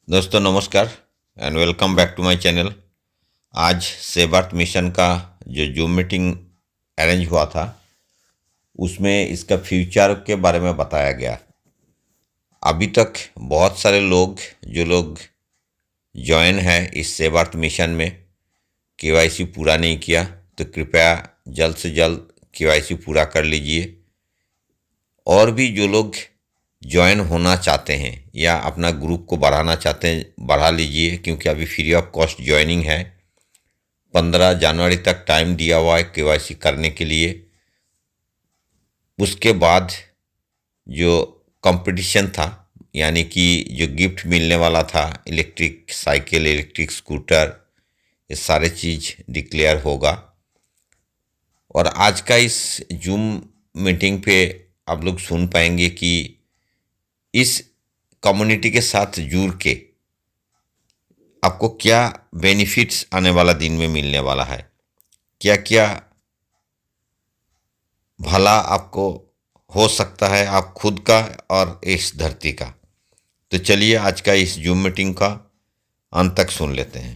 दोस्तों नमस्कार and welcome back to my channel. आज सेव अर्थ मिशन का जो जूम मीटिंग अरेंज हुआ था उसमें इसका फ्यूचर के बारे में बताया गया। अभी तक बहुत सारे लोग जो लोग ज्वाइन है इस सेव अर्थ मिशन में केवाईसी पूरा नहीं किया तो कृपया जल्द से जल्द केवाईसी पूरा कर लीजिए। और भी जो लोग ज्वाइन होना चाहते हैं या अपना ग्रुप को बढ़ाना चाहते हैं बढ़ा लीजिए, क्योंकि अभी फ्री ऑफ कॉस्ट ज्वाइनिंग है। 15 जनवरी तक टाइम दिया हुआ है केवाईसी करने के लिए। उसके बाद जो कंपटीशन था, यानी कि जो गिफ्ट मिलने वाला था, इलेक्ट्रिक साइकिल, इलेक्ट्रिक स्कूटर, ये सारे चीज़ डिक्लेयर होगा। और आज का इस जूम मीटिंग पे आप लोग सुन पाएंगे कि इस कम्युनिटी के साथ जुड़ के आपको क्या बेनिफिट्स आने वाला दिन में मिलने वाला है, क्या क्या भला आपको हो सकता है आप खुद का और इस धरती का। तो चलिए आज का इस जूम मीटिंग का अंत तक सुन लेते हैं।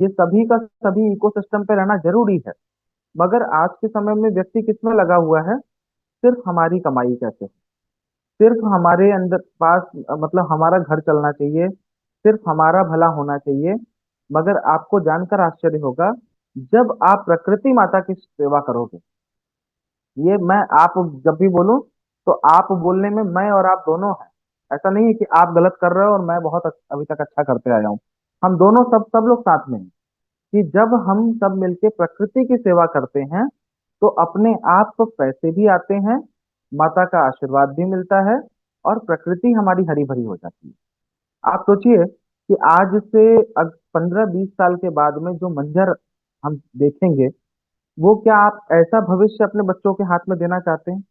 ये सभी का सभी इकोसिस्टम पे रहना जरूरी है। मगर आज के समय में व्यक्ति किसमें लगा हुआ है? सिर्फ हमारी कमाई कैसे हो, सिर्फ हमारे अंदर पास मतलब हमारा घर चलना चाहिए, सिर्फ हमारा भला होना चाहिए। मगर आपको जानकर आश्चर्य होगा, जब आप प्रकृति माता की सेवा करोगे, ये मैं आप जब भी बोलूं तो आप बोलने में मैं और आप दोनों हैं। ऐसा नहीं है कि आप गलत कर रहे हो और मैं बहुत अभी तक अच्छा करते आया हूँ। हम दोनों सब लोग साथ में हैं। कि जब हम सब मिलके प्रकृति की सेवा करते हैं तो अपने आप को पैसे भी आते हैं, माता का आशीर्वाद भी मिलता है और प्रकृति हमारी हरी भरी हो जाती है। आप सोचिए कि आज से 15-20 साल के बाद में जो मंजर हम देखेंगे, वो क्या आप ऐसा भविष्य अपने बच्चों के हाथ में देना चाहते हैं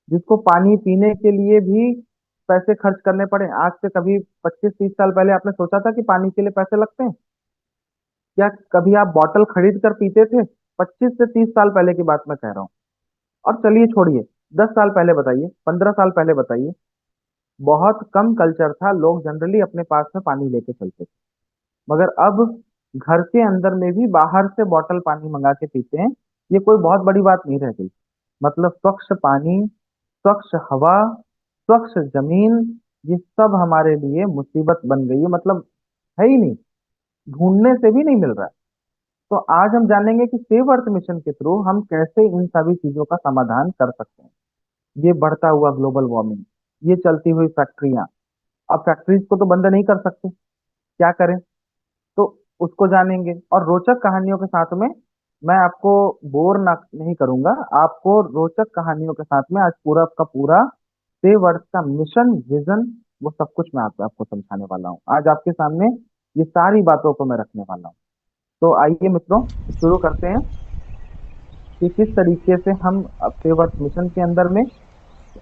जिसको पानी पीने के लिए भी पैसे खर्च करने पड़े? आज से कभी 25-30 साल पहले आपने सोचा था कि पानी के लिए पैसे लगते हैं? क्या कभी आप बॉटल खरीद कर पीते थे? 25 से 30 साल पहले की बात मैं कह रहा हूँ। और चलिए छोड़िए, 10 साल पहले बताइए, 15 साल पहले बताइए। बहुत कम कल्चर था, लोग जनरली अपने पास में पानी लेके चलते थे। मगर अब घर के अंदर में भी बाहर से बॉटल पानी मंगा के पीते हैं। ये कोई बहुत बड़ी बात नहीं रह गई। मतलब स्वच्छ पानी, स्वच्छ हवा, स्वच्छ जमीन, ये सब हमारे लिए मुसीबत बन गई है। मतलब है ही नहीं, ढूंढने से भी नहीं मिल रहा है। तो आज हम जानेंगे कि सेव अर्थ मिशन के थ्रू हम कैसे इन सभी चीजों का समाधान कर सकते हैं। ये बढ़ता हुआ ग्लोबल वार्मिंग, ये चलती हुई फैक्ट्रियां, अब फैक्ट्रीज को तो बंद नहीं कर सकते, क्या करें? तो उसको जानेंगे। और रोचक कहानियों के साथ में, मैं आपको बोर ना नहीं करूंगा, आपको रोचक कहानियों के साथ में आज पूरा का पूरा सेव अर्थ का मिशन, विजन, वो सब कुछ मैं आपको समझाने वाला हूँ। आज आपके सामने ये सारी बातों को मैं रखने वाला हूँ। तो आइए मित्रों, शुरू करते हैं कि किस तरीके से हम सेव अर्थ मिशन के अंदर में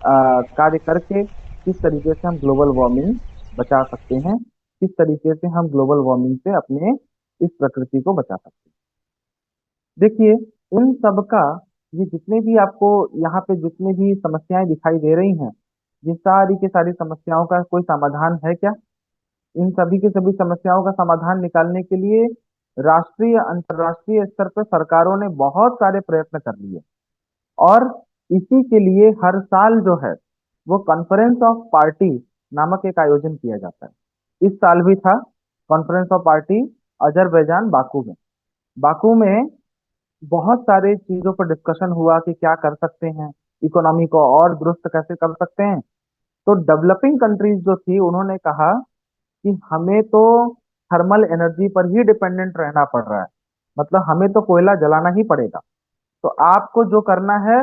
कार्य करके किस तरीके से हम ग्लोबल वार्मिंग बचा सकते हैं, किस तरीके से हम ग्लोबल वार्मिंग से अपने इस प्रकृति को बचा सकते हैं। देखिए, इन सब का, ये जितने भी आपको यहाँ पे जितनी भी समस्याएं दिखाई दे रही हैं, ये सारी की सारी समस्याओं का कोई समाधान है क्या? इन सभी की सभी समस्याओं का समाधान निकालने के लिए राष्ट्रीय अंतर्राष्ट्रीय स्तर पर सरकारों ने बहुत सारे प्रयत्न कर लिए। और इसी के लिए हर साल जो है वो कॉन्फ्रेंस ऑफ पार्टी नामक एक आयोजन किया जाता है। इस साल भी था conference of party, Azerbaijan, Baku में। बाकू में बहुत सारे चीजों पर डिस्कशन हुआ कि क्या कर सकते हैं, इकोनॉमी को और दुरुस्त कैसे कर सकते हैं। तो डेवलपिंग कंट्रीज जो थी उन्होंने कहा कि हमें तो थर्मल एनर्जी पर ही डिपेंडेंट रहना पड़ रहा है, मतलब हमें तो कोयला जलाना ही पड़ेगा। तो आपको जो करना है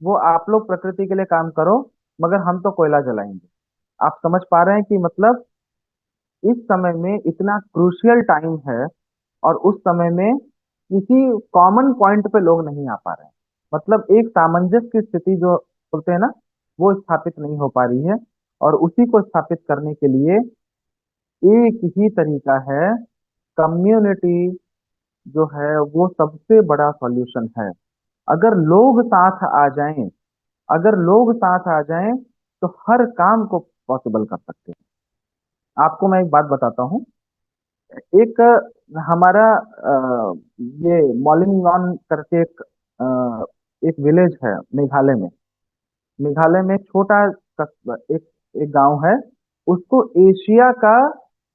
वो आप लोग प्रकृति के लिए काम करो, मगर हम तो कोयला जलाएंगे। आप समझ पा रहे हैं कि मतलब इस समय में इतना क्रूशियल टाइम है, और उस समय में किसी कॉमन पॉइंट पे लोग नहीं आ पा रहे हैं। मतलब एक सामंजस्य की स्थिति जो बोलते हैं ना, वो स्थापित नहीं हो पा रही है। और उसी को स्थापित करने के लिए एक ही तरीका है, कम्युनिटी जो है वो सबसे बड़ा सॉल्यूशन है। अगर लोग साथ आ जाएं अगर लोग साथ आ जाएं तो हर काम को पॉसिबल कर सकते हैं। आपको मैं एक बात बताता हूँ। एक हमारा ये मॉलिंगन करके एक विलेज है मेघालय में। मेघालय में एक छोटा एक गांव है। उसको एशिया का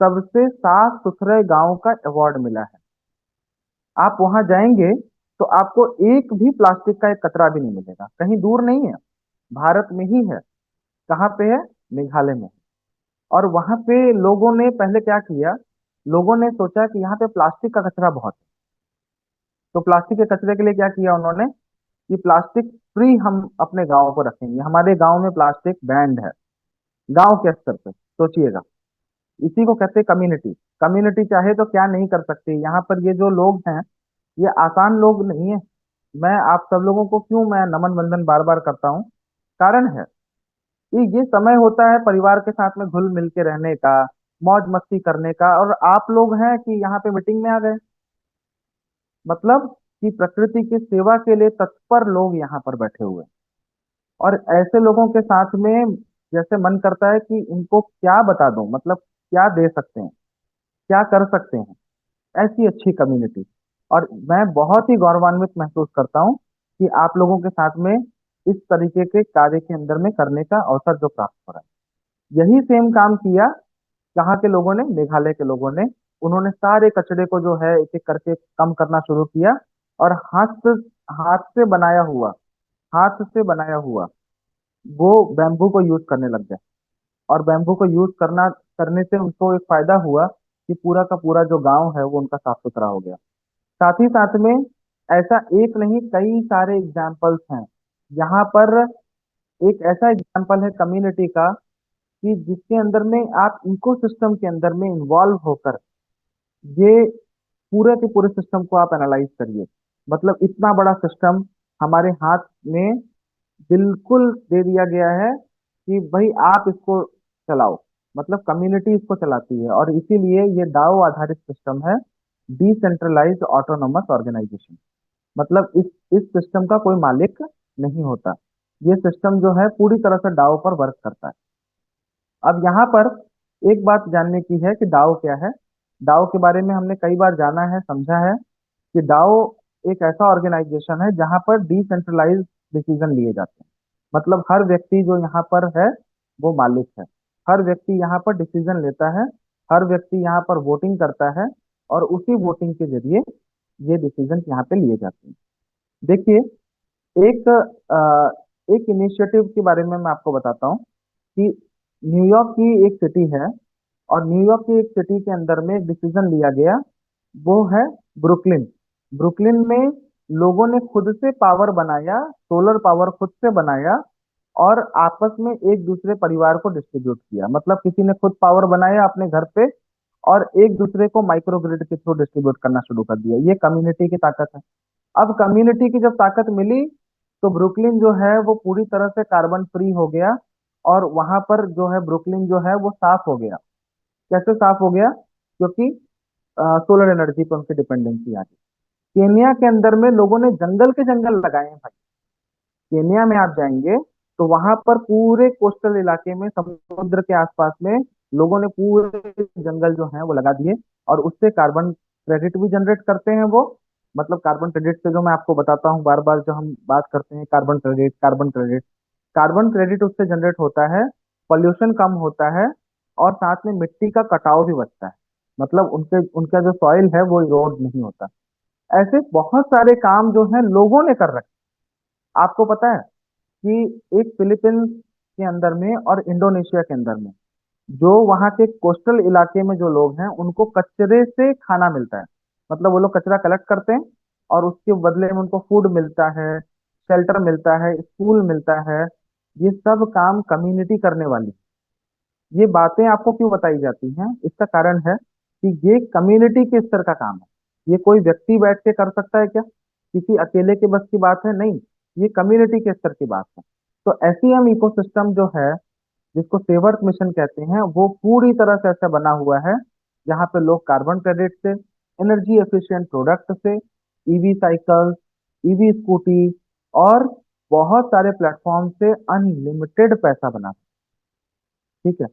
सबसे साफ सुथरे गांव का अवार्ड मिला है। आप वहां जाएंगे तो आपको एक भी प्लास्टिक का एक कचरा भी नहीं मिलेगा, कहीं दूर नहीं है, भारत में ही है। कहाँ पे है? मेघालय में। और वहां पे लोगों ने पहले क्या किया, लोगों ने सोचा कि यहाँ पे प्लास्टिक का कचरा बहुत है, तो प्लास्टिक के कचरे के लिए क्या किया उन्होंने कि प्लास्टिक फ्री हम अपने गांव को रखेंगे। हमारे गांव में प्लास्टिक बैंड है, गांव के स्तर पे सोचिएगा। इसी को कहते हैं कम्युनिटी। कम्युनिटी चाहे तो क्या नहीं कर सकती। यहाँ पर ये जो लोग हैं, ये आसान लोग नहीं है। मैं आप सब लोगों को क्यों मैं नमन वंदन बार बार करता हूँ, कारण है कि ये समय होता है परिवार के साथ में घुल मिल के रहने का, मौज मस्ती करने का, और आप लोग हैं कि यहाँ पे मीटिंग में आ गए। मतलब कि प्रकृति की सेवा के लिए तत्पर लोग यहाँ पर बैठे हुए हैं। और ऐसे लोगों के साथ में जैसे मन करता है कि इनको क्या बता दूं, मतलब क्या दे सकते हैं, क्या कर सकते हैं। ऐसी अच्छी कम्युनिटी। और मैं बहुत ही गौरवान्वित महसूस करता हूँ कि आप लोगों के साथ में इस तरीके के कार्य के अंदर में करने का अवसर जो प्राप्त हो रहा है। यही सेम काम किया यहाँ के लोगों ने, मेघालय के लोगों ने। उन्होंने सारे कचरे को जो है एक एक करके कम करना शुरू किया। और हाथ से बनाया हुआ, हाथ से बनाया हुआ वो बैम्बू को यूज करने लग गए। और बैम्बू को यूज करने से उनको एक फायदा हुआ कि पूरा का पूरा जो गांव है वो उनका साफ सुथरा हो गया। साथ ही साथ में ऐसा एक नहीं कई सारे एग्जाम्पल्स हैं यहाँ पर। एक ऐसा एग्जाम्पल है कम्युनिटी का कि जिसके अंदर में आप इकोसिस्टम के अंदर में इन्वॉल्व होकर ये पूरे के पूरे सिस्टम को आप एनालाइज करिए। मतलब इतना बड़ा सिस्टम हमारे हाथ में बिल्कुल दे दिया गया है कि भाई आप इसको चलाओ। मतलब कम्युनिटी इसको चलाती है, और इसीलिए ये डाओ आधारित सिस्टम है, डिसेंट्रलाइज्ड ऑटोनोमस ऑर्गेनाइजेशन। मतलब इस सिस्टम का कोई मालिक नहीं होता। ये सिस्टम जो है पूरी तरह से डाओ पर वर्क करता है। अब यहाँ पर एक बात जानने की है कि डाओ क्या है। डाओ के बारे में हमने कई बार जाना है, समझा है कि डाओ एक ऐसा ऑर्गेनाइजेशन है जहाँ पर डिसेंट्रलाइज्ड डिसीजन लिए जाते हैं। मतलब हर व्यक्ति जो यहाँ पर है वो मालिक है। हर व्यक्ति यहाँ पर डिसीजन लेता है। हर व्यक्ति यहाँ पर वोटिंग करता है, और उसी वोटिंग के जरिए ये डिसीजन यहाँ पे लिए जाते हैं। देखिए, एक एक इनिशिएटिव के बारे में मैं आपको बताता हूँ कि न्यूयॉर्क की एक सिटी है, और न्यूयॉर्क की एक सिटी के अंदर में एक डिसीजन लिया गया, वो है ब्रुकलिन। ब्रुकलिन में लोगों ने खुद से पावर बनाया, सोलर पावर खुद से बनाया, और आपस में एक दूसरे परिवार को डिस्ट्रीब्यूट किया। मतलब किसी ने खुद पावर बनाया अपने घर पे, और एक दूसरे को माइक्रो ग्रिड के थ्रू डिस्ट्रीब्यूट करना शुरू कर दिया। ये कम्युनिटी की ताकत है। अब कम्युनिटी की जब ताकत मिली तो ब्रुकलिन जो है वो पूरी तरह से कार्बन फ्री हो गया। और वहां पर जो है ब्रुकलिन जो है वो साफ हो गया। कैसे साफ हो गया? क्योंकि सोलर एनर्जी पर उनकी डिपेंडेंसी आ गई। केन्या के अंदर में लोगों ने जंगल के जंगल लगाए हैं भाई। केन्या में आप जाएंगे तो वहां पर पूरे कोस्टल इलाके में, समुद्र के आसपास में, लोगों ने पूरे जंगल जो है वो लगा दिए। और उससे कार्बन क्रेडिट भी जनरेट करते हैं वो। मतलब कार्बन क्रेडिट से जो मैं आपको बताता हूँ बार बार, जो हम बात करते हैं carbon credit, carbon credit, carbon credit उससे जनरेट होता है। पॉल्यूशन कम होता है, और साथ में मिट्टी का कटाव भी बचता है। मतलब उनके उनका जो सॉइल है वो इरोड नहीं होता। ऐसे बहुत सारे काम जो है लोगों ने कर रखे। आपको पता है कि एक फिलीपींस के अंदर में और इंडोनेशिया के अंदर में, जो वहाँ के कोस्टल इलाके में जो लोग हैं उनको कचरे से खाना मिलता है। मतलब वो लोग कचरा कलेक्ट करते हैं, और उसके बदले में उनको फूड मिलता है, शेल्टर मिलता है, स्कूल मिलता है। ये सब काम कम्युनिटी करने वाली। ये बातें आपको क्यों बताई जाती हैं? इसका कारण है कि ये कम्युनिटी के स्तर का काम है। ये कोई व्यक्ति बैठ के कर सकता है क्या? किसी अकेले के बस की बात है? नहीं। ये कम्युनिटी के स्तर की बात है। तो एसईएम इकोसिस्टम जो है, जिसको सेवर्थ मिशन कहते हैं, वो पूरी तरह से ऐसा बना हुआ है जहाँ पे लोग कार्बन क्रेडिट से, एनर्जी एफिशिएंट प्रोडक्ट से, ईवी साइकिल, ईवी स्कूटी, और बहुत सारे प्लेटफॉर्म से अनलिमिटेड पैसा बना सकते। ठीक है।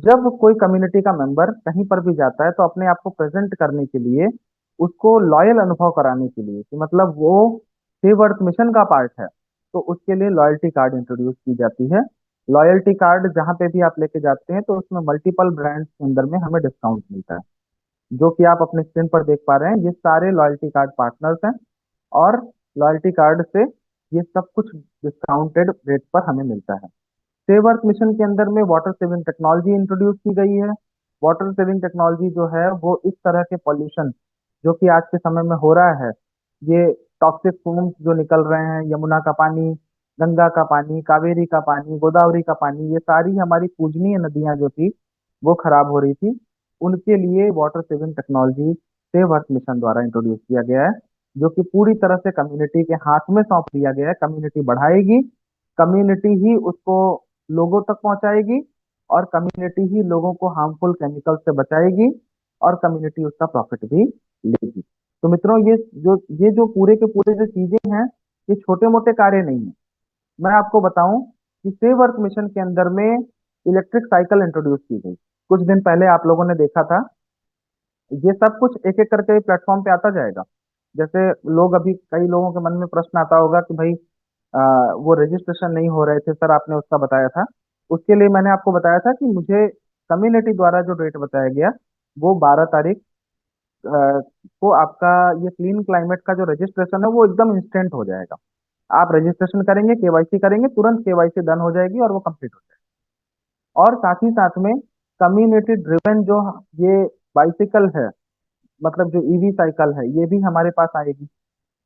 जब कोई कम्युनिटी का मेंबर कहीं पर भी जाता है तो अपने आप को प्रेजेंट करने के लिए, उसको लॉयल अनुभव कराने के लिए कि मतलब वो सेव अर्थ मिशन का पार्ट है, तो उसके लिए लॉयल्टी कार्ड इंट्रोड्यूस की जाती है। लॉयल्टी कार्ड जहाँ पे भी आप लेके जाते हैं तो उसमें मल्टीपल ब्रांड्स के अंदर में हमें डिस्काउंट मिलता है, जो कि आप अपने स्क्रीन पर देख पा रहे हैं। ये सारे लॉयल्टी कार्ड पार्टनर्स हैं, और लॉयल्टी कार्ड से ये सब कुछ डिस्काउंटेड रेट पर हमें मिलता है। सेव अर्थ मिशन के अंदर में वाटर सेविंग टेक्नोलॉजी इंट्रोड्यूस की गई है। वाटर सेविंग टेक्नोलॉजी जो है वो इस तरह के पॉल्यूशन जो कि आज के समय में हो रहा है, ये टॉक्सिक फ्यूम्स जो निकल रहे हैं, यमुना का पानी, गंगा का पानी, कावेरी का पानी, गोदावरी का पानी, ये सारी हमारी पूजनीय नदियां जो थी वो खराब हो रही थी। उनके लिए water saving technology save earth mission द्वारा इंट्रोड्यूस किया गया है, जो कि पूरी तरह से कम्युनिटी के हाथ में सौंप दिया गया है। कम्युनिटी बढ़ाएगी, कम्युनिटी ही उसको लोगों तक पहुंचाएगी, और कम्युनिटी ही लोगों को हार्मफुल केमिकल से बचाएगी, और कम्युनिटी उसका प्रॉफिट भी लेगी। तो मित्रों, ये जो पूरे के पूरे जो चीजें हैं, ये छोटे मोटे कार्य नहीं है। मैं आपको बताऊं कि सेव अर्थ मिशन के अंदर में इलेक्ट्रिक साइकिल इंट्रोड्यूस की गई। कुछ दिन पहले आप लोगों ने देखा था। ये सब कुछ एक एक करके प्लेटफॉर्म पे आता जाएगा। जैसे लोग, अभी कई लोगों के मन में प्रश्न आता होगा कि भाई वो रजिस्ट्रेशन नहीं हो रहे थे सर, आपने उसका बताया था। उसके लिए मैंने आपको बताया था कि मुझे कम्युनिटी द्वारा जो डेट बताया गया, वो 12 तारीख को आपका ये क्लीन क्लाइमेट का जो रजिस्ट्रेशन है वो एकदम इंस्टेंट हो जाएगा। आप रजिस्ट्रेशन करेंगे, केवाईसी करेंगे, तुरंत केवाईसी डन हो जाएगी और वो कंप्लीट हो जाएगी। और साथ ही साथ में कम्युनिटी ड्रिवन जो ये बाइसिकल है, मतलब जो ईवी साइकिल है, ये भी हमारे पास आएगी।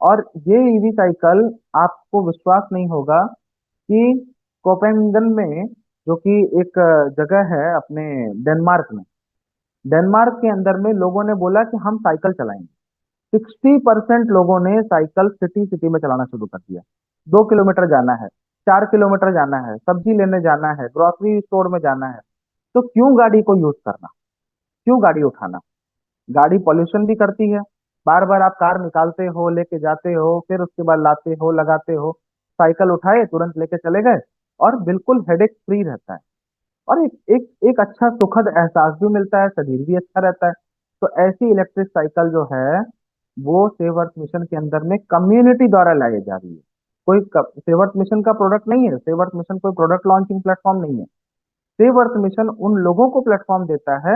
और ये ईवी साइकिल, आपको विश्वास नहीं होगा कि कोपेनहेगन में, जो कि एक जगह है अपने डेनमार्क में, डेनमार्क के अंदर में लोगों ने बोला कि हम साइकिल चलाएंगे। 60% लोगों ने साइकिल सिटी सिटी में चलाना शुरू कर दिया। 2 किलोमीटर जाना है, 4 किलोमीटर जाना है, सब्जी लेने जाना है, ग्रोसरी स्टोर में जाना है, तो क्यों गाड़ी को यूज करना, क्यों गाड़ी उठाना। गाड़ी पॉल्यूशन भी करती है। बार बार आप कार निकालते हो, लेके जाते हो, फिर उसके बाद लाते हो, लगाते हो। साइकिल उठाए, तुरंत लेके चले गए, और बिल्कुल हेडेक फ्री रहता है। और एक अच्छा सुखद एहसास भी मिलता है, शरीर भी अच्छा रहता है। तो ऐसी इलेक्ट्रिक साइकिल जो है वो सेव अर्थ मिशन के अंदर में कम्युनिटी द्वारा लाई जा रही है। कोई सेव अर्थ मिशन का प्रोडक्ट नहीं है। सेव अर्थ मिशन कोई प्रोडक्ट लॉन्चिंग प्लेटफॉर्म नहीं है। सेव अर्थ मिशन उन लोगों को प्लेटफॉर्म देता है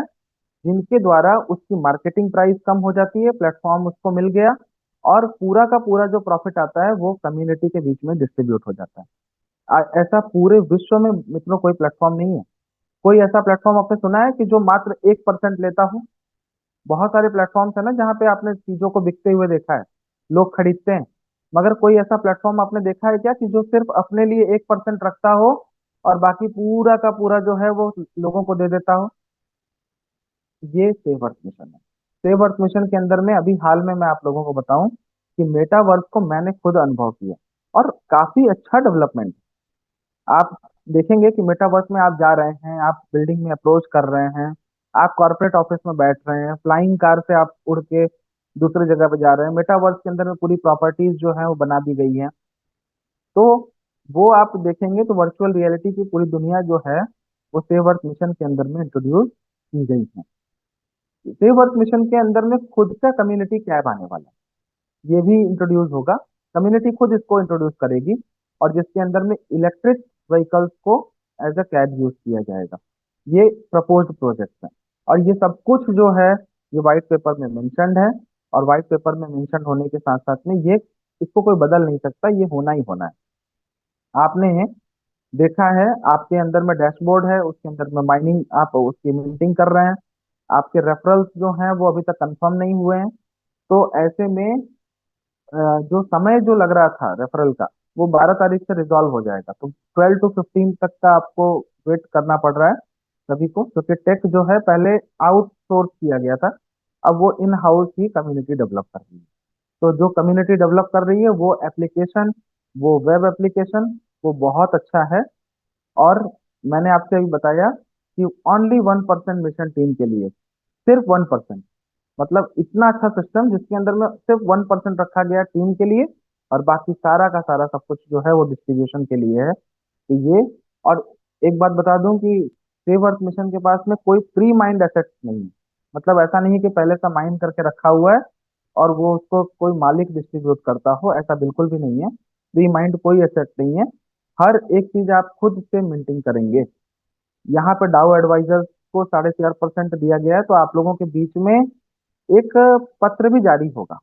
जिनके द्वारा उसकी मार्केटिंग प्राइस कम हो जाती है, प्लेटफॉर्म उसको मिल गया, और पूरा का पूरा जो प्रॉफिट आता है वो कम्युनिटी के बीच में डिस्ट्रीब्यूट हो जाता है। ऐसा पूरे विश्व में मित्रों कोई प्लेटफॉर्म नहीं है। कोई ऐसा प्लेटफॉर्म आपने सुना है कि जो मात्र 1% लेता हो? बहुत सारे प्लेटफॉर्म्स है ना जहाँ पे आपने चीजों को बिकते हुए देखा है, लोग खरीदते हैं। मगर कोई ऐसा प्लेटफॉर्म आपने देखा है क्या कि जो सिर्फ अपने लिए 1% रखता हो, और बाकी पूरा का पूरा जो है वो लोगों को दे देता हो? ये सेव अर्थ मिशन है। सेव अर्थ मिशन के अंदर में अभी हाल में मैं आप लोगों को बताऊं कि मेटावर्स को मैंने खुद अनुभव किया, और काफी अच्छा डेवलपमेंट। आप देखेंगे कि मेटावर्स में आप जा रहे हैं, आप बिल्डिंग में अप्रोच कर रहे हैं, आप कॉर्पोरेट ऑफिस में बैठ रहे हैं, फ्लाइंग कार से आप उड़ के दूसरी जगह पे जा रहे हैं। मेटावर्स के अंदर में पूरी प्रॉपर्टीज जो है वो बना दी गई हैं। तो वो आप देखेंगे तो वर्चुअल रियलिटी की पूरी दुनिया जो है वो सेव अर्थ मिशन के अंदर में इंट्रोड्यूस की गई है। सेव अर्थ मिशन के अंदर में खुद का कम्युनिटी कैब आने वाला है, ये भी इंट्रोड्यूस होगा। कम्युनिटी खुद इसको इंट्रोड्यूस करेगी, और जिसके अंदर में इलेक्ट्रिक व्हीकल्स को एज अ कैब यूज किया जाएगा। ये प्रपोज्ड प्रोजेक्ट है, और ये सब कुछ जो है ये व्हाइट पेपर में मेंशन्ड है। और व्हाइट पेपर में मेंशन होने के साथ साथ में ये, इसको कोई बदल नहीं सकता, ये होना ही होना है। आपने देखा है, आपके अंदर में डैशबोर्ड है, उसके अंदर में माइनिंग, आप उसकी मिंटिंग कर रहे हैं। आपके रेफरल्स जो हैं वो अभी तक कंफर्म नहीं हुए हैं। तो ऐसे में जो समय जो लग रहा था रेफरल का, वो 12 तारीख से रिजॉल्व हो जाएगा। तो 12 to 15 तक का आपको वेट करना पड़ रहा है सभी को, क्योंकि टेक जो है पहले आउटसोर्स किया गया था, अब वो in house he community develop कर रही है। तो जो कम्युनिटी डेवलप कर रही है वो एप्लीकेशन, वो वेब एप्लीकेशन, वो बहुत अच्छा है। और मैंने आपसे अभी बताया कि ओनली 1% मिशन टीम के लिए, सिर्फ 1%, मतलब इतना अच्छा सिस्टम जिसके अंदर में सिर्फ 1% रखा गया टीम के लिए, और बाकी सारा का सारा सब कुछ जो है वो डिस्ट्रीब्यूशन के लिए है। तो ये, और एक बात बता दूं कि सेव अर्थ मिशन के पास में कोई प्री माइंड एसेट्स नहीं है। मतलब ऐसा नहीं है कि पहले से माइन करके रखा हुआ है और वो उसको कोई मालिक डिस्ट्रीब्यूट करता हो, ऐसा बिल्कुल भी नहीं है। प्री माइंड कोई एसेट नहीं है। हर एक चीज आप खुद से मेंटेन करेंगे। यहाँ पे डाउ एडवाइजर्स को 4.5% दिया गया है, तो आप लोगों के बीच में एक पत्र भी जारी होगा।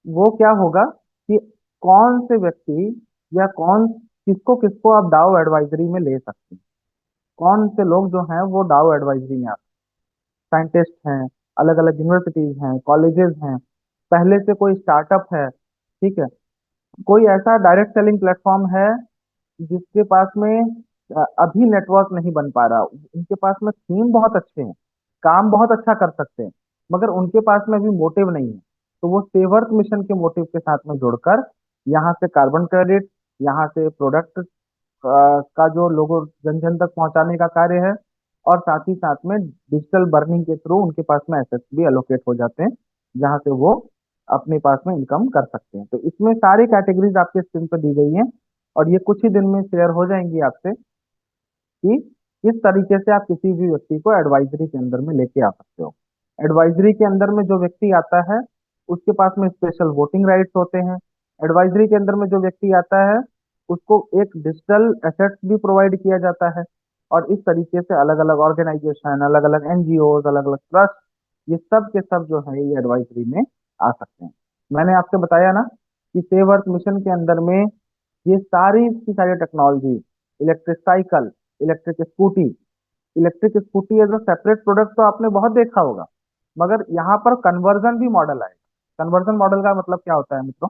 वो क्या होगा कि कौन से व्यक्ति या कौन किसको किसको आप डाउ एडवाइजरी में ले सकते हैं। कौन से लोग जो हैं वो डाउ एडवाइजरी में आते हैं। साइंटिस्ट हैं, अलग अलग यूनिवर्सिटीज हैं, कॉलेजेस हैं, पहले से कोई स्टार्टअप है, ठीक है, कोई ऐसा डायरेक्ट सेलिंग प्लेटफॉर्म है जिसके पास में अभी नेटवर्क नहीं बन पा रहा, उनके पास में थीम बहुत अच्छे हैं, काम बहुत अच्छा कर सकते हैं, मगर उनके पास में अभी मोटिव नहीं है। तो वो सेवर्थ मिशन के मोटिव के साथ में जुड़कर यहाँ से कार्बन क्रेडिट, यहाँ से प्रोडक्ट का जो लोगों जन जन तक पहुंचाने का कार्य है, और साथ ही साथ में डिजिटल बर्निंग के थ्रू उनके पास में एसेट्स भी एलोकेट हो जाते हैं, जहां से वो अपने पास में इनकम कर सकते हैं। तो इसमें सारी कैटेगरीज आपके स्क्रीन पर दी गई हैं, और ये कुछ ही दिन में शेयर हो जाएंगी आपसे कि किस तरीके से आप किसी भी व्यक्ति को एडवाइजरी के अंदर में लेके आ सकते हो। एडवाइजरी के अंदर में जो व्यक्ति आता है उसके पास में स्पेशल वोटिंग राइट्स होते हैं। एडवाइजरी के अंदर में जो व्यक्ति आता है उसको एक डिजिटल एसेट्स भी प्रोवाइड किया जाता है। और इस तरीके से अलग अलग ऑर्गेनाइजेशन, अलग अलग एनजीओ, अलग अलग ट्रस्ट, ये सब के सब जो है ये एडवाइजरी में आ सकते हैं। मैंने आपसे बताया ना कि सेव अर्थ मिशन के अंदर में ये सारी की सारी technology, electric cycle, electric scooty as a separate product तो आपने बहुत देखा होगा, मगर यहाँ पर कन्वर्जन भी मॉडल आएगा। कन्वर्जन मॉडल का मतलब क्या होता है मित्रों?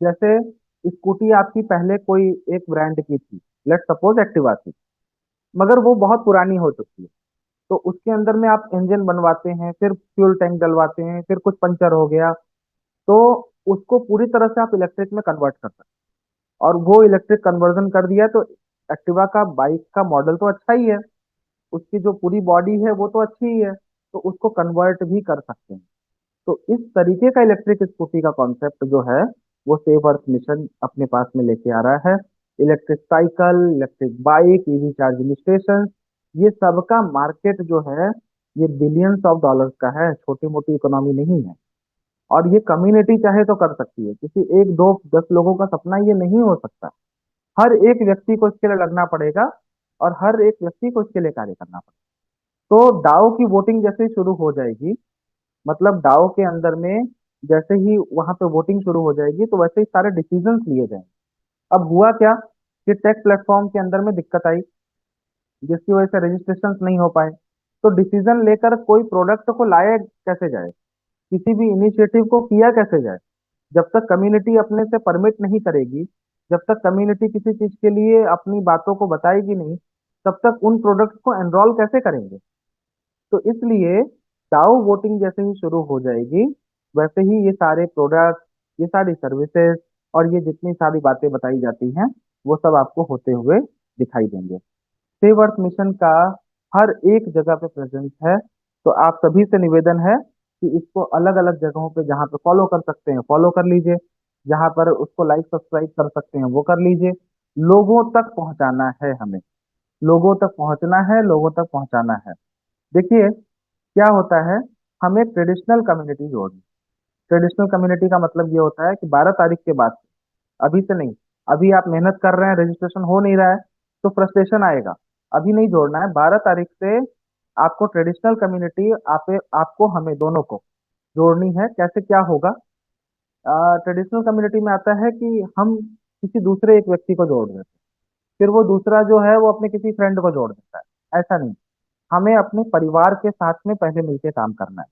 जैसे स्कूटी आपकी पहले कोई एक ब्रांड की थी, लेट सपोज एक्टिवा थी, मगर वो बहुत पुरानी हो चुकी है। तो उसके अंदर में आप इंजन बनवाते हैं, फिर फ्यूल टैंक डलवाते हैं, फिर कुछ पंचर हो गया, तो उसको पूरी तरह से आप इलेक्ट्रिक में कन्वर्ट कर सकते हैं। और वो इलेक्ट्रिक कन्वर्जन कर दिया तो एक्टिवा का, बाइक का मॉडल तो अच्छा ही है, उसकी जो पूरी बॉडी है वो तो अच्छी ही है, तो उसको कन्वर्ट भी कर सकते हैं। तो इस तरीके का इलेक्ट्रिक स्कूटी का कॉन्सेप्ट जो है वो सेव अर्थ मिशन अपने पास में लेके आ रहा है। Electric cycle, electric bike, EV charging station, ये सबका मार्केट जो है ये बिलियंस ऑफ डॉलर्स का है, छोटी मोटी इकोनॉमी नहीं है। और ये कम्युनिटी चाहे तो कर सकती है, किसी एक दो 10 लोगों का सपना ये नहीं हो सकता। हर एक व्यक्ति को इसके लिए लगना पड़ेगा, और हर एक व्यक्ति को इसके लिए कार्य करना पड़ेगा। तो डाओ की वोटिंग जैसे ही शुरू हो जाएगी, मतलब डाओ के अंदर में जैसे ही वहां पे वोटिंग शुरू हो जाएगी तो वैसे ही सारे डिसीजंस लिए जाएंगे। अब हुआ क्या कि टेक प्लेटफॉर्म के अंदर में दिक्कत आई, जिसकी वजह से रजिस्ट्रेशन नहीं हो पाए। तो डिसीजन लेकर कोई प्रोडक्ट को लाया कैसे जाए, किसी भी इनिशिएटिव को किया कैसे जाए, जब तक कम्युनिटी अपने से परमिट नहीं करेगी, जब तक कम्युनिटी किसी चीज के लिए अपनी बातों को बताएगी नहीं, तब तक उन प्रोडक्ट्स को एनरोल कैसे करेंगे। तो इसलिए डाउ वोटिंग जैसे ही शुरू हो जाएगी, वैसे ही ये सारे प्रोडक्ट, ये सारी सर्विसेज और ये जितनी सारी बातें बताई जाती हैं वो सब आपको होते हुए दिखाई देंगे। सेव अर्थ मिशन का हर एक जगह पे प्रेजेंस है। तो आप सभी से निवेदन है कि इसको अलग अलग जगहों पे जहाँ पे फॉलो कर सकते हैं फॉलो कर लीजिए, जहाँ पर उसको लाइक सब्सक्राइब कर सकते हैं वो कर लीजिए। लोगों तक पहुंचाना है हमें, लोगों तक पहुंचना है, लोगों तक पहुंचाना है। देखिए क्या होता है, हमें ट्रेडिशनल कम्युनिटी जोड़नी। ट्रेडिशनल कम्युनिटी का मतलब ये होता है कि 12 तारीख के बाद, अभी से नहीं, अभी आप मेहनत कर रहे हैं, रजिस्ट्रेशन हो नहीं रहा है तो फ्रस्ट्रेशन आएगा। अभी नहीं जोड़ना है, 12 तारीख से आपको ट्रेडिशनल कम्युनिटी, आपको हमें दोनों को जोड़नी है। कैसे क्या होगा? ट्रेडिशनल कम्युनिटी में आता है कि हम किसी दूसरे एक व्यक्ति को जोड़ देते हैं, फिर वो दूसरा जो है वो अपने किसी फ्रेंड को जोड़ देता है। ऐसा नहीं, हमें अपने परिवार के साथ में पहले मिलकर काम करना है।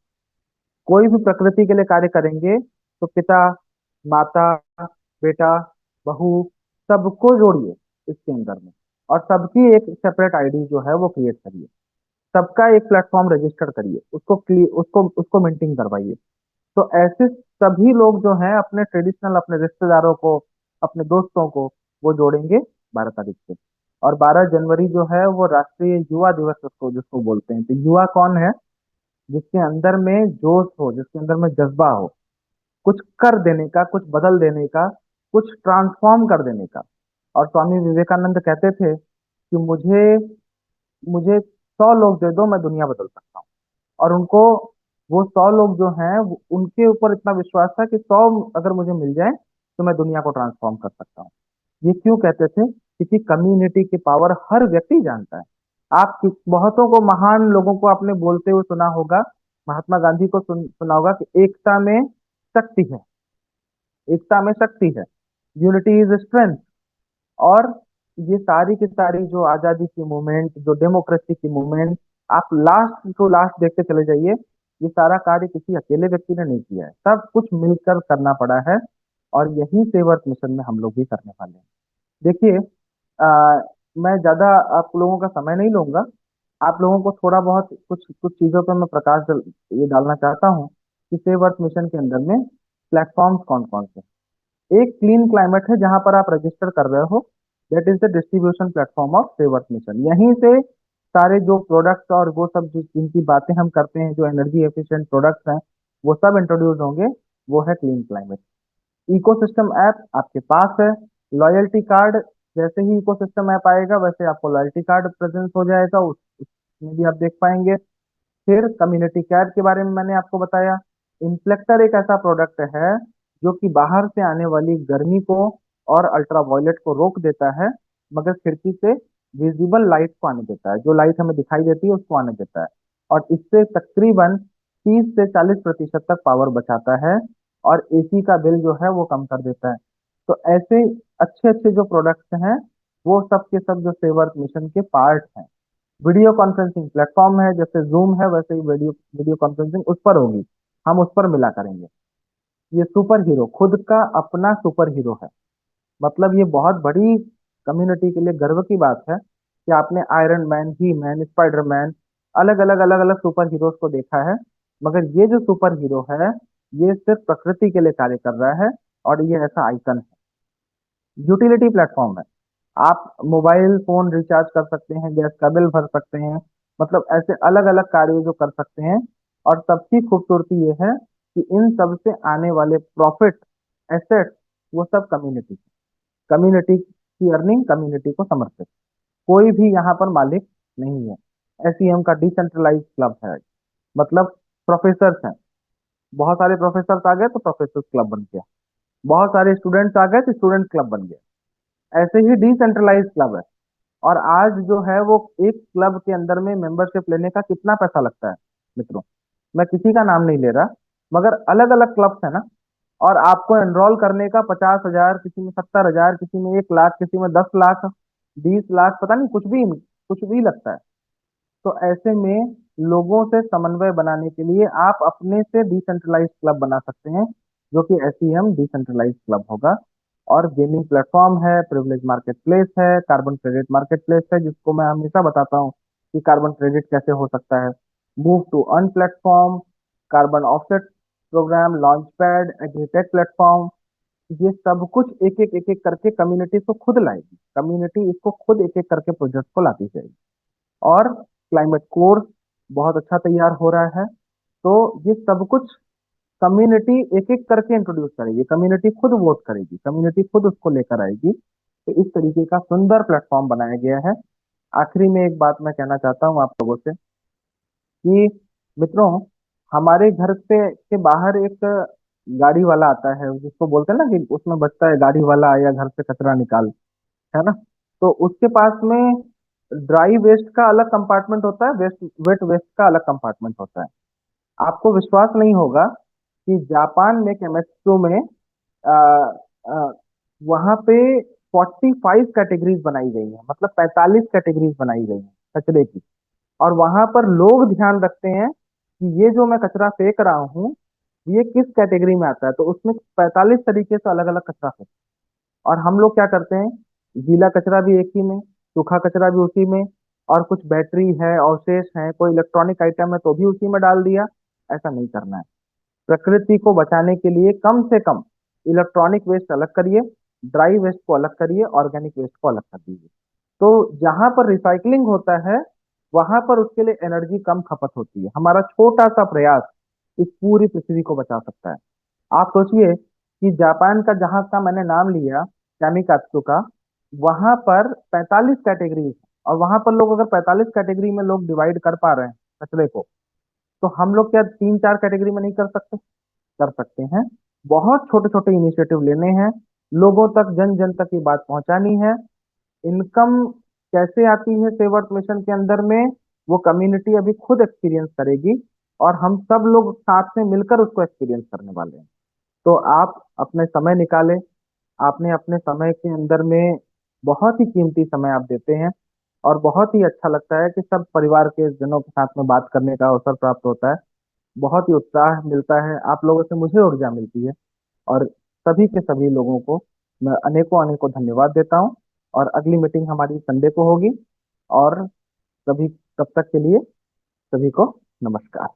कोई भी प्रकृति के लिए कार्य करेंगे तो पिता, माता, बेटा, बहू, सबको जोड़िए इसके अंदर में, और सबकी एक सेपरेट आईडी जो है वो क्रिएट करिए, सबका एक प्लेटफॉर्म रजिस्टर करिए, उसको मेंटेन करवाइए। तो ऐसे सभी लोग जो हैं अपने ट्रेडिशनल, अपने रिश्तेदारों को, अपने दोस्तों को वो जोड़ेंगे 12 तारीख से। और 12 जनवरी जो है वो राष्ट्रीय युवा दिवस उसको जिसको बोलते हैं। तो युवा कौन है? जिसके अंदर में जोश हो, जिसके अंदर में जज्बा हो, कुछ कर देने का, कुछ बदल देने का, कुछ ट्रांसफॉर्म कर देने का। और स्वामी विवेकानंद कहते थे कि मुझे मुझे 100 लोग दे दो, मैं दुनिया बदल सकता हूँ। और उनको वो 100 लोग जो हैं उनके ऊपर इतना विश्वास था कि 100 अगर मुझे मिल जाए तो मैं दुनिया को ट्रांसफॉर्म कर सकता हूँ। ये क्यों कहते थे? क्योंकि कम्युनिटी की पावर हर व्यक्ति जानता है। बहुतों को, महान लोगों को आपने बोलते हुए सुना होगा, महात्मा गांधी को सुना होगा कि एकता में शक्ति है, एकता में शक्ति है, यूनिटी इज स्ट्रेंथ। और ये सारी की सारी जो आजादी की मूवमेंट, जो डेमोक्रेसी की मूवमेंट, आप लास्ट टू लास्ट देखते चले जाइए, ये सारा कार्य किसी अकेले व्यक्ति ने नहीं किया है, सब कुछ मिलकर करना पड़ा है। और यही सेवर्थ मिशन में हम लोग भी करने वाले हैं। देखिए, मैं ज्यादा आप लोगों का समय नहीं लूंगा। आप लोगों को थोड़ा बहुत कुछ कुछ चीजों पर मैं ये डालना चाहता हूँ कि सेव अर्थ मिशन के अंदर में प्लेटफॉर्म्स कौन कौन से। एक क्लीन क्लाइमेट है जहां पर आप रजिस्टर कर रहे हो, that is the distribution platform of save earth mission. यहीं से सारे जो प्रोडक्ट्स और वो सब जिनकी बातें हम करते हैं, जो एनर्जी एफिशिएंट प्रोडक्ट्स हैं, वो सब इंट्रोड्यूस होंगे। वो है क्लीन क्लाइमेट। इकोसिस्टम ऐप आपके पास है। लॉयल्टी कार्ड, जैसे ही इकोसिस्टम ऐप आएगा वैसे आपको लॉयल्टी कार्ड प्रेजेंस हो जाएगा, उसमें भी आप देख पाएंगे। फिर कम्युनिटी केयर के बारे में मैंने आपको बताया। इन्फ्लेक्टर एक ऐसा प्रोडक्ट है जो कि बाहर से आने वाली गर्मी को और अल्ट्रावायलेट को रोक देता है, मगर खिड़की से विजिबल लाइट को आने देता है, जो लाइट हमें दिखाई देती है उसको आने देता है। और इससे तकरीबन 30 से 40% तक पावर बचाता है, और एसी का बिल जो है वो कम कर देता है। तो ऐसे अच्छे अच्छे जो प्रोडक्ट्स हैं, वो सब के सब जो सेवर्थ मिशन के पार्ट हैं। वीडियो कॉन्फ्रेंसिंग प्लेटफॉर्म है, जैसे जूम है वैसे ही वीडियो वीडियो कॉन्फ्रेंसिंग उस पर होगी, हम उस पर मिला करेंगे। ये सुपर हीरो, खुद का अपना सुपर हीरो है। मतलब ये बहुत बड़ी कम्युनिटी के लिए गर्व की बात है कि आपने आयरन मैन, ही मैन, स्पाइडर मैन, अलग अलग सुपर हीरोज को देखा है, मगर ये जो सुपर हीरो है, ये सिर्फ प्रकृति के लिए कार्य कर रहा है। और ये ऐसा आइकन है। यूटिलिटी प्लेटफॉर्म है। आप मोबाइल फोन रिचार्ज कर सकते हैं, गैस का बिल भर सकते हैं, मतलब ऐसे अलग अलग कार्य जो कर सकते हैं। और सबकी खूबसूरती ये है कि इन सब से आने वाले प्रॉफिट, एसेट्स, वो सब कम्युनिटी, कम्युनिटी की अर्निंग कम्युनिटी को समर्पित। कोई भी यहाँ पर मालिक नहीं है। एसईएम का डिसेंट्रलाइज क्लब है। मतलब प्रोफेसर्स हैं, बहुत सारे प्रोफेसर्स आ गए तो प्रोफेसर्स क्लब बन गया, बहुत सारे स्टूडेंट्स आ गए तो स्टूडेंट क्लब बन गया। ऐसे ही डिसेंट्रलाइज क्लब है। और आज जो है वो एक क्लब के अंदर में मेंबरशिप लेने का कितना पैसा लगता है मित्रों, मैं किसी का नाम नहीं ले रहा, मगर अलग अलग क्लब्स है ना। और आपको एनरोल करने का 50,000, किसी में 70,000, किसी में 1 लाख, किसी में 10 लाख, 20 लाख, पता नहीं कुछ भी लगता है। तो ऐसे में लोगों से समन्वय बनाने के लिए आप अपने से डिसेंट्रलाइज क्लब बना सकते हैं, जो कि एसईएम डिसेंट्रलाइज क्लब होगा। और गेमिंग प्लेटफॉर्म है, प्रिविलेज मार्केट प्लेस है, कार्बन क्रेडिट मार्केट प्लेस है, जिसको मैं हमेशा बताता हूँ कि कार्बन क्रेडिट कैसे हो सकता है। Move to earn platform, carbon offset programme, launch pad, agritech platform, ये सब कुछ एक एक करके कम्युनिटी को खुद लाएगी। कम्युनिटी इसको खुद एक एक करके प्रोजेक्ट को लाती जाएगी। और क्लाइमेट कोर्स बहुत अच्छा तैयार हो रहा है। तो ये सब कुछ कम्युनिटी एक एक करके इंट्रोड्यूस करेगी, कम्युनिटी खुद वोट करेगी, कम्युनिटी खुद उसको लेकर आएगी। तो इस तरीके का सुंदर प्लेटफॉर्म बनाया गया है। आखिरी में एक बात मैं कहना चाहता हूँ आप लोगों से कि मित्रों, हमारे घर पे के बाहर एक गाड़ी वाला आता है, जिसको बोलते हैं ना कि उसमें बचता है, गाड़ी वाला आया घर से कचरा निकाल, है ना। तो उसके पास में ड्राई वेस्ट का अलग कंपार्टमेंट होता है, वेट वेस्ट का अलग कंपार्टमेंट होता है। आपको विश्वास नहीं होगा कि जापान में केमेस्ट्रो में आ, आ, वहां पे 45 कैटेगरीज बनाई गई है, मतलब 45 कैटेगरीज बनाई गई है कचरे की। और वहां पर लोग ध्यान रखते हैं कि ये जो मैं कचरा फेंक रहा हूँ, ये किस कैटेगरी में आता है। तो उसमें 45 तरीके से अलग अलग कचरा फेंक। और हम लोग क्या करते हैं, गीला कचरा भी एक ही में, सूखा कचरा भी उसी में, और कुछ बैटरी है, अवशेष है, कोई इलेक्ट्रॉनिक आइटम है तो भी उसी में डाल दिया। ऐसा नहीं करना है। प्रकृति को बचाने के लिए कम से कम इलेक्ट्रॉनिक वेस्ट अलग करिए, ड्राई वेस्ट को अलग करिए, ऑर्गेनिक वेस्ट को अलग कर दीजिए। तो जहां पर रिसाइकलिंग होता है, वहां पर उसके लिए एनर्जी कम खपत होती है। हमारा छोटा सा प्रयास इस पूरी पृथ्वी को बचा सकता है। आप सोचिए कि जापान का जहां का मैंने नाम लिया, कैमिकात्सु का, वहां पर 45 कैटेगरी है। और वहां पर लोग अगर 45 कैटेगरी में लोग डिवाइड कर पा रहे हैं कचरे को, तो हम लोग क्या 3-4 कैटेगरी में नहीं कर सकते? कर सकते हैं। बहुत छोटे छोटे इनिशिएटिव लेने हैं, लोगों तक, जन जन तक ये बात पहुंचानी है। इनकम कैसे आती है सेवर्थ मिशन के अंदर में, वो कम्युनिटी अभी खुद एक्सपीरियंस करेगी, और हम सब लोग साथ में मिलकर उसको एक्सपीरियंस करने वाले हैं। तो आप अपने समय निकालें। आपने अपने समय के अंदर में बहुत ही कीमती समय आप देते हैं, और बहुत ही अच्छा लगता है कि सब परिवार के जनों के साथ में बात करने का अवसर प्राप्त होता है। बहुत ही उत्साह मिलता है, आप लोगों से मुझे ऊर्जा मिलती है। और सभी के सभी लोगों को मैं अनेकों अनेकों धन्यवाद देता हूँ। और अगली मीटिंग हमारी संडे को होगी। और सभी, तब तक के लिए सभी को नमस्कार।